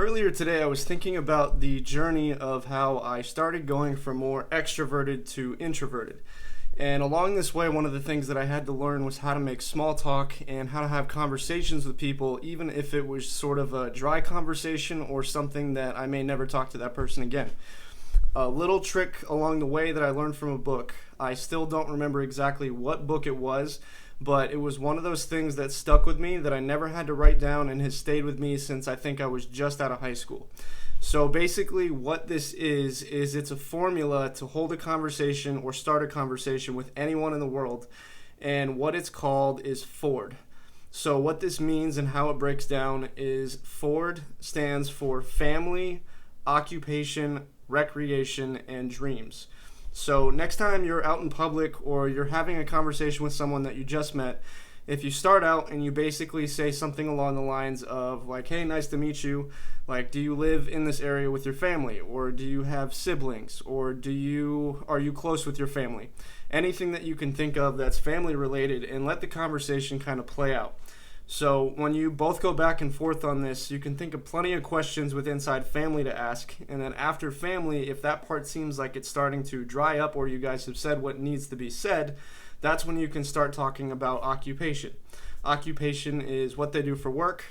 Earlier today, I was thinking about the journey of how I started going from more extroverted to introverted. And along this way, one of the things that I had to learn was how to make small talk and how to have conversations with people, even if it was sort of a dry conversation or something that I may never talk to that person again. A little trick along the way that I learned from a book. I still don't remember exactly what book it was, but it was one of those things that stuck with me that I never had to write down and has stayed with me since I think I was just out of high school. So basically what this is it's a formula to hold a conversation or start a conversation with anyone in the world, and what it's called is FORD. So what this means and how it breaks down is FORD stands for family, occupation, recreation, and dreams. So next time you're out in public or you're having a conversation with someone that you just met, if you start out and you basically say something along the lines of like, hey, nice to meet you, like, do you live in this area with your family, or do you have siblings, or are you close with your family? Anything that you can think of that's family related, and let the conversation kind of play out. So when you both go back and forth on this, you can think of plenty of questions with inside family to ask. And then after family, if that part seems like it's starting to dry up or you guys have said what needs to be said, that's when you can start talking about occupation. Occupation is what they do for work,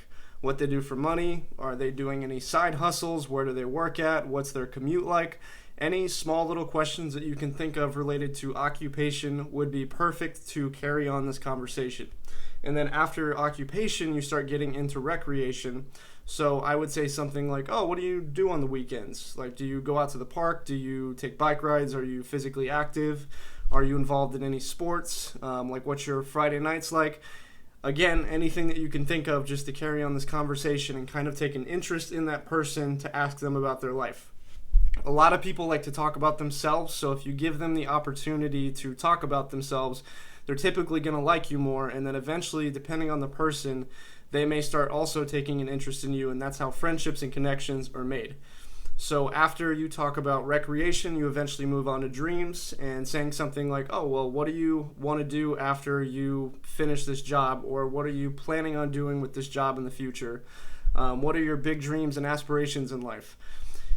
what they do for money. Are they doing any side hustles? Where do they work at? What's their commute like? Any small little questions that you can think of related to occupation would be perfect to carry on this conversation. And then after occupation, you start getting into recreation. So I would say something like, oh, what do you do on the weekends? Like, do you go out to the park? Do you take bike rides? Are you physically active? Are you involved in any sports? Like, what's your Friday nights like? Again, anything that you can think of just to carry on this conversation and kind of take an interest in that person to ask them about their life. A lot of people like to talk about themselves, so if you give them the opportunity to talk about themselves, they're typically going to like you more, and then eventually, depending on the person, they may start also taking an interest in you, and that's how friendships and connections are made. So after you talk about recreation, you eventually move on to dreams, and saying something like, oh, well, what do you want to do after you finish this job, or what are you planning on doing with this job in the future? What are your big dreams and aspirations in life?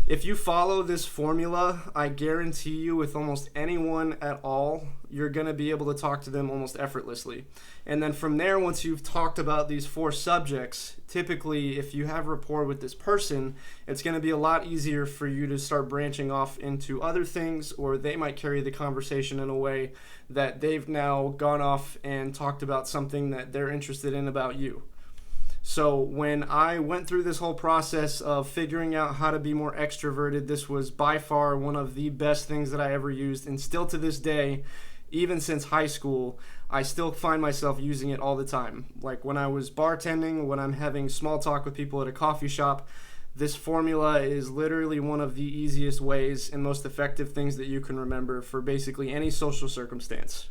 If you follow this formula, I guarantee you with almost anyone at all, you're going to be able to talk to them almost effortlessly. And then from there, once you've talked about these 4 subjects, typically if you have rapport with this person, it's going to be a lot easier for you to start branching off into other things, or they might carry the conversation in a way that they've now gone off and talked about something that they're interested in about you. So when I went through this whole process of figuring out how to be more extroverted, this was by far one of the best things that I ever used. And still to this day, even since high school, I still find myself using it all the time. Like when I was bartending, when I'm having small talk with people at a coffee shop, this formula is literally one of the easiest ways and most effective things that you can remember for basically any social circumstance.